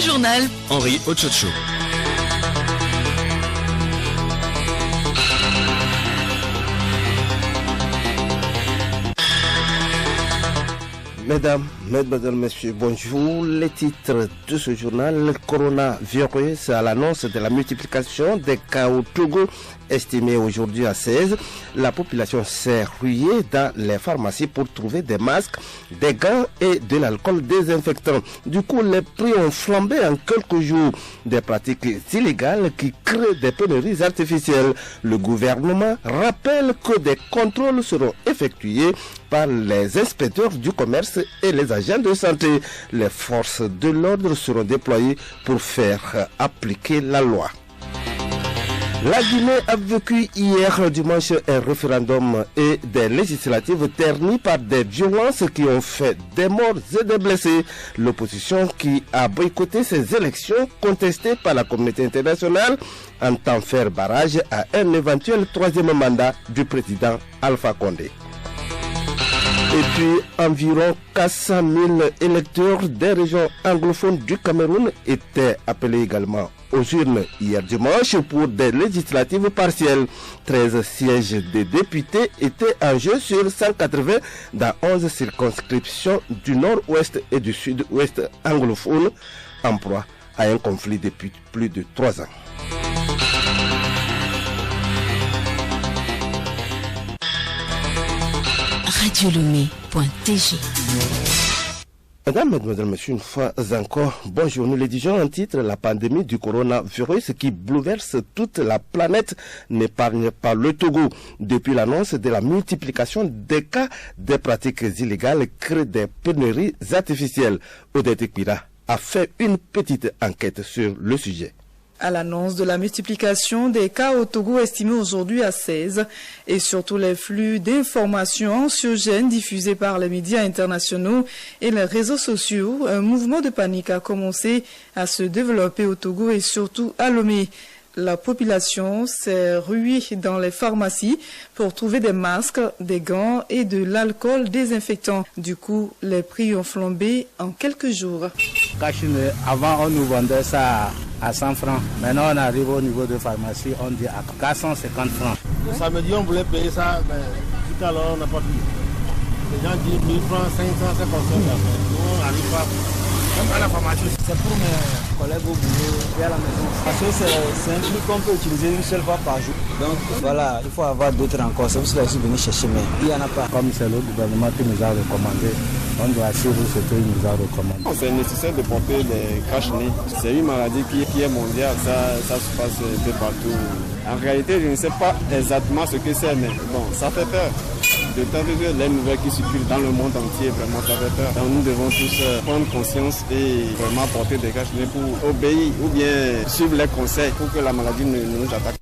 Le journal Henri Ochocho. Mesdames, Messieurs, bonjour. Les titres de ce journal: le coronavirus à l'annonce de la multiplication des cas au Togo, estimé aujourd'hui à 16. La population s'est ruée dans les pharmacies pour trouver des masques, des gants et de l'alcool désinfectant. Du coup, les prix ont flambé en quelques jours. Des pratiques illégales qui créent des pénuries artificielles. Le gouvernement rappelle que des contrôles seront effectués par les inspecteurs du commerce et les agents de santé. Les forces de l'ordre seront déployées pour faire appliquer la loi. La Guinée a vécu hier dimanche un référendum et des législatives ternies par des violences qui ont fait des morts et des blessés. L'opposition qui a boycotté ces élections contestées par la communauté internationale entend faire barrage à un éventuel troisième mandat du président Alpha Condé. Et puis, environ 400 000 électeurs des régions anglophones du Cameroun étaient appelés également aux urnes hier dimanche pour des législatives partielles. 13 sièges de députés étaient en jeu sur 180 dans 11 circonscriptions du nord-ouest et du sud-ouest anglophones en proie à un conflit depuis plus de 3 ans. radiolomé.tg. Mesdames, Mesdemoiselles, Messieurs, une fois encore, bonjour. Nous l'édigeons en titre: la pandémie du coronavirus qui bouleverse toute la planète n'épargne pas le Togo. Depuis l'annonce de la multiplication des cas, des pratiques illégales créent des pénuries artificielles. Odette Ekpira a fait une petite enquête sur le sujet. À l'annonce de la multiplication des cas au Togo estimés aujourd'hui à 16 et surtout les flux d'informations anxiogènes diffusés par les médias internationaux et les réseaux sociaux, un mouvement de panique a commencé à se développer au Togo et surtout à Lomé. La population s'est ruée dans les pharmacies pour trouver des masques, des gants et de l'alcool désinfectant. Du coup, les prix ont flambé en quelques jours. Avant, on nous vendait ça à 100 francs. Maintenant, on arrive au niveau de pharmacie, on dit à 450 francs. Le samedi, on voulait payer ça, mais tout à l'heure, on n'a pas pu. Les gens disent 1000 francs, 500, c'est comme ça. Nous, on n'arrive pas. Même à la pharmacie. C'est pour mes collègues au boulot et à la maison. Parce que c'est un truc qu'on peut utiliser une seule fois par jour. Donc voilà, il faut avoir d'autres encore. C'est pour cela que je suis venu chercher, mais il n'y en a pas. Comme c'est le gouvernement qui nous a recommandé, on doit suivre ce qu'il nous a recommandé. C'est nécessaire de porter les cache-nez. C'est une maladie qui est mondiale, ça se passe un peu partout. En réalité, je ne sais pas exactement ce que c'est, mais bon, ça fait peur. De temps en temps, les nouvelles qui circulent dans le monde entier, vraiment, ça fait peur. Donc nous devons tous prendre conscience et vraiment porter des cache-nez pour obéir ou bien suivre les conseils pour que la maladie ne nous attaque.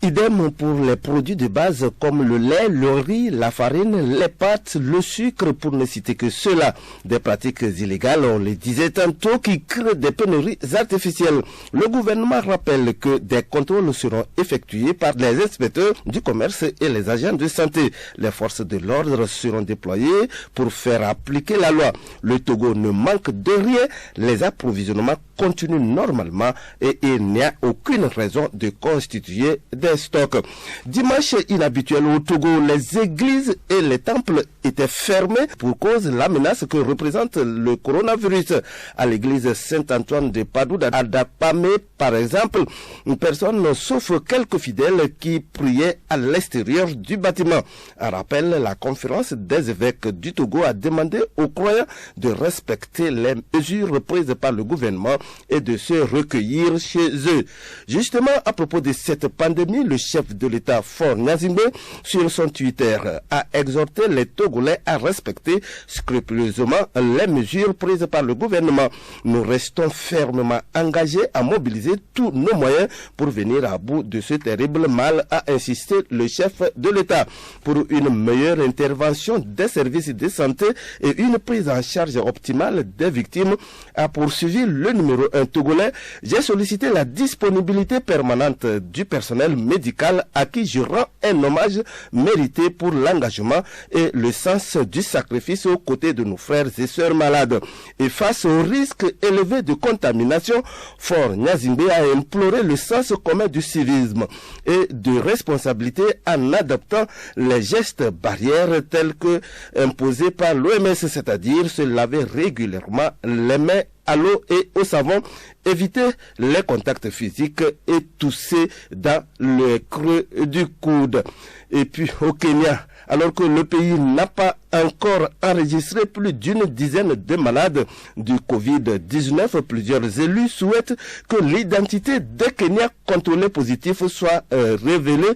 Idem pour les produits de base comme le lait, le riz, la farine, les pâtes, le sucre, pour ne citer que cela. Des pratiques illégales, on le disait tantôt, qui créent des pénuries artificielles. Le gouvernement rappelle que des contrôles seront effectués par les inspecteurs du commerce et les agents de santé. Les forces de l'ordre seront déployées pour faire appliquer la loi. Le Togo ne manque de rien. Les approvisionnements continuent normalement et il n'y a aucune raison de constituer des stocks. Dimanche inhabituel au Togo, les églises et les temples étaient fermés pour cause de la menace que représente le coronavirus. À l'église Saint-Antoine de Padoue à Dapamé, par exemple, une personne sauf quelques fidèles qui priaient à l'extérieur du bâtiment. En rappel, la conférence des évêques du Togo a demandé aux croyants de respecter les mesures prises par le gouvernement et de se recueillir chez eux. Justement, à propos de cette pandémie, le chef de l'État, Faure Gnassingbé, sur son Twitter, a exhorté les Togolais à respecter scrupuleusement les mesures prises par le gouvernement. Nous restons fermement engagés à mobiliser tous nos moyens pour venir à bout de ce terrible mal, a insisté le chef de l'État. Pour une meilleure intervention des services de santé et une prise en charge optimale des victimes, a poursuivi le numéro 1 togolais. J'ai sollicité la disponibilité permanente du personnel médicale à qui je rends un hommage mérité pour l'engagement et le sens du sacrifice aux côtés de nos frères et sœurs malades. Et face au risque élevé de contamination, Faure Gnassingbé a imploré le sens commun du civisme et de responsabilité en adoptant les gestes barrières tels que imposés par l'OMS, c'est-à-dire se laver régulièrement les mains à l'eau et au savon, éviter les contacts physiques et tousser dans le creux du coude. Et puis au Kenya, alors que le pays n'a pas encore enregistré plus d'une dizaine de malades du Covid-19, plusieurs élus souhaitent que l'identité des Kenyans contrôlés positifs soit révélée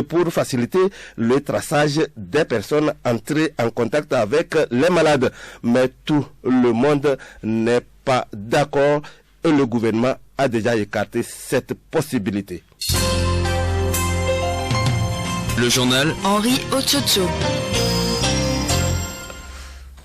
pour faciliter le traçage des personnes entrées en contact avec les malades. Mais tout le monde n'est pas d'accord et le gouvernement a déjà écarté cette possibilité. Le journal Henri Ochocho.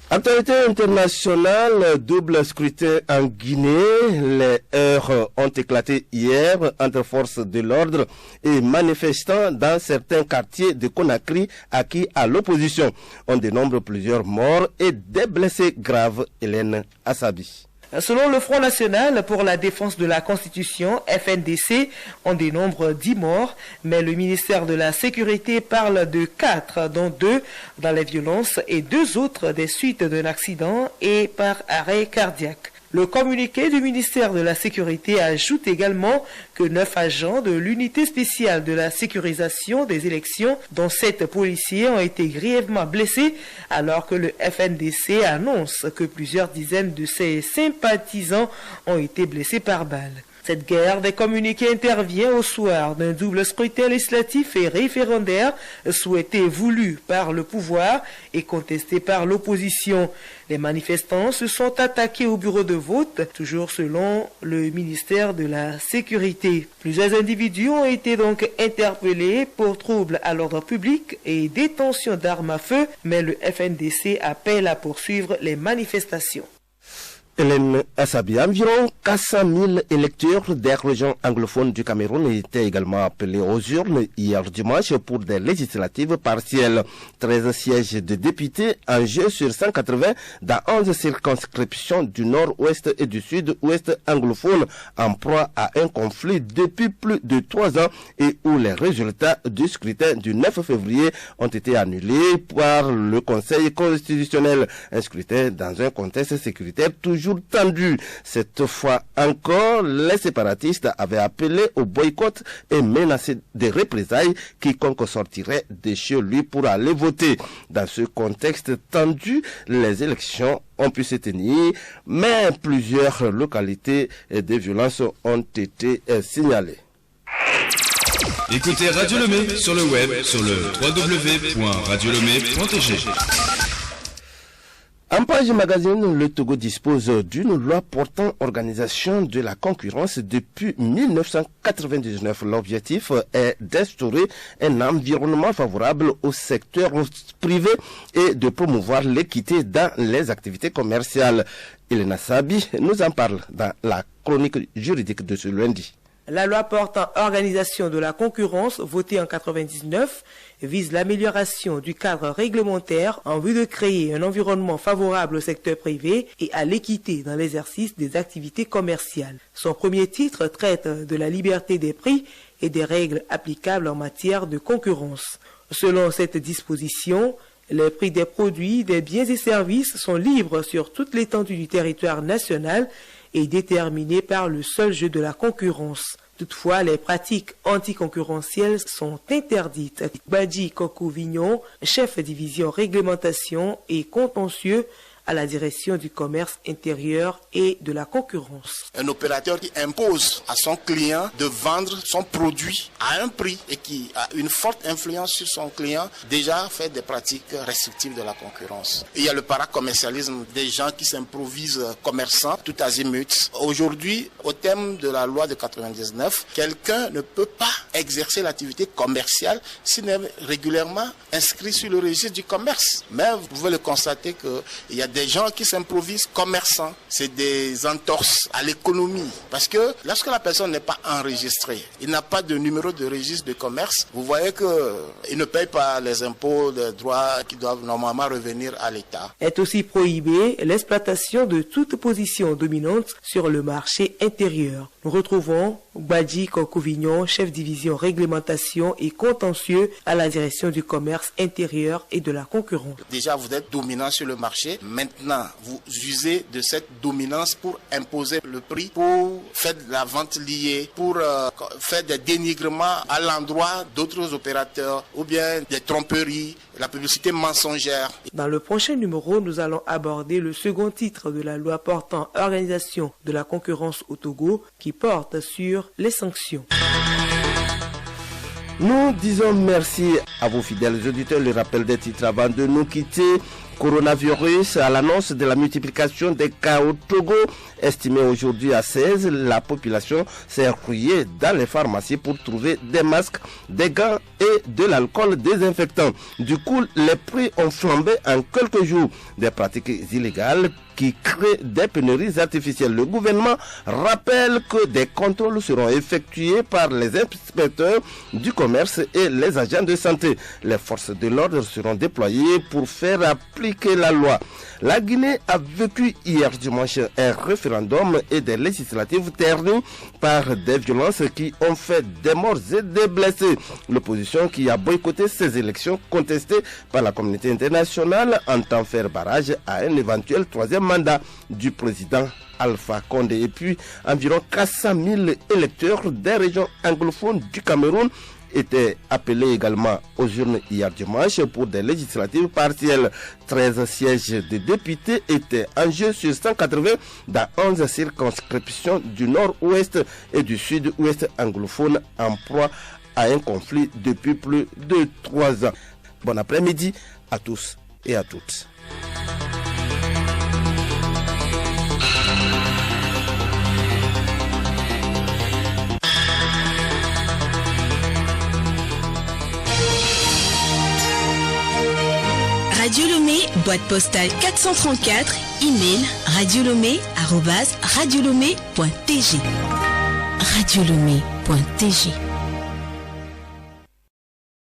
Actualité internationale, double scrutin en Guinée. Les heurts ont éclaté hier entre forces de l'ordre et manifestants dans certains quartiers de Conakry acquis à l'opposition. On dénombre plusieurs morts et des blessés graves. Hélène Assabi. Selon le Front National pour la défense de la Constitution, FNDC, on dénombre 10 morts, mais le ministère de la Sécurité parle de 4, dont 2 dans les violences et 2 autres des suites d'un accident et par arrêt cardiaque. Le communiqué du ministère de la Sécurité ajoute également que 9 agents de l'unité spéciale de la sécurisation des élections, dont 7 policiers, ont été grièvement blessés, alors que le FNDC annonce que plusieurs dizaines de ses sympathisants ont été blessés par balle. Cette guerre des communiqués intervient au soir d'un double scrutin législatif et référendaire souhaité et voulu par le pouvoir et contesté par l'opposition. Les manifestants se sont attaqués au bureau de vote, toujours selon le ministère de la Sécurité. Plusieurs individus ont été donc interpellés pour troubles à l'ordre public et détention d'armes à feu, mais le FNDC appelle à poursuivre les manifestations. Hélène Assabi, environ 400 000 électeurs des régions anglophones du Cameroun étaient également appelés aux urnes hier dimanche pour des législatives partielles. 13 sièges de députés en jeu sur 180 dans 11 circonscriptions du nord-ouest et du sud-ouest anglophone en proie à un conflit depuis plus de 3 ans et où les résultats du scrutin du 9 février ont été annulés par le Conseil constitutionnel. Un scrutin dans un contexte sécuritaire toujours tendu. Cette fois encore, les séparatistes avaient appelé au boycott et menacé des représailles quiconque sortirait de chez lui pour aller voter. Dans ce contexte tendu, les élections ont pu se tenir, mais plusieurs localités de violences ont été signalées. Écoutez Radio Lomé sur le web sur le www.radiolomé.tg. En page magazine, le Togo dispose d'une loi portant organisation de la concurrence depuis 1999. L'objectif est d'instaurer un environnement favorable au secteur privé et de promouvoir l'équité dans les activités commerciales. Elena Sabi nous en parle dans la chronique juridique de ce lundi. La loi portant organisation de la concurrence, votée en 1999, vise l'amélioration du cadre réglementaire en vue de créer un environnement favorable au secteur privé et à l'équité dans l'exercice des activités commerciales. Son premier titre traite de la liberté des prix et des règles applicables en matière de concurrence. Selon cette disposition, les prix des produits, des biens et services sont libres sur toute l'étendue du territoire national et déterminés par le seul jeu de la concurrence. Toutefois, les pratiques anticoncurrentielles sont interdites. Badji Kokou-Vignon, chef division réglementation et contentieux à la direction du commerce intérieur et de la concurrence. Un opérateur qui impose à son client de vendre son produit à un prix et qui a une forte influence sur son client, déjà fait des pratiques restrictives de la concurrence. Il y a le paracommercialisme, des gens qui s'improvisent commerçants, tout azimut. Aujourd'hui, au terme de la loi de 99, quelqu'un ne peut pas exercer l'activité commerciale s'il n'est régulièrement inscrit sur le registre du commerce. Mais vous pouvez le constater qu'il y a des gens qui s'improvisent commerçants. C'est des entorses à l'économie. Parce que lorsque la personne n'est pas enregistrée, il n'a pas de numéro de registre de commerce, vous voyez qu'il ne paye pas les impôts, les droits qui doivent normalement revenir à l'État. Est aussi prohibée l'exploitation de toute position dominante sur le marché intérieur. Nous retrouvons Gbadji Kokouvignon, chef division réglementation et contentieux à la direction du commerce intérieur et de la concurrence. Déjà, vous êtes dominant sur le marché. Maintenant, vous usez de cette dominance pour imposer le prix, pour faire de la vente liée, pour faire des dénigrements à l'endroit d'autres opérateurs ou bien des tromperies, la publicité mensongère. Dans le prochain numéro, nous allons aborder le second titre de la loi portant organisation de la concurrence au Togo qui porte sur les sanctions. Nous disons merci à vos fidèles auditeurs. Le rappel des titres avant de nous quitter. Coronavirus, à l'annonce de la multiplication des cas au Togo, estimé aujourd'hui à 16, la population s'est ruée dans les pharmacies pour trouver des masques, des gants et de l'alcool désinfectant. Du coup, les prix ont flambé en quelques jours. Des pratiques illégales qui créent des pénuries artificielles. Le gouvernement rappelle que des contrôles seront effectués par les inspecteurs du commerce et les agents de santé. Les forces de l'ordre seront déployées pour faire appliquer la loi. La Guinée a vécu hier dimanche un référendum et des législatives ternies par des violences qui ont fait des morts et des blessés. L'opposition qui a boycotté ces élections contestées par la communauté internationale entend faire barrage à un éventuel troisième mandat du président Alpha Condé. Et puis environ 400 000 électeurs des régions anglophones du Cameroun étaient appelés également aux urnes hier dimanche pour des législatives partielles. 13 sièges de députés étaient en jeu sur 180 dans 11 circonscriptions du nord-ouest et du sud-ouest anglophone en proie à un conflit depuis plus de 3 ans. Bon après-midi à tous et à toutes. Radio Lomé, boîte postale 434, email radiolomé@radiolomé.tg. radiolomé.tg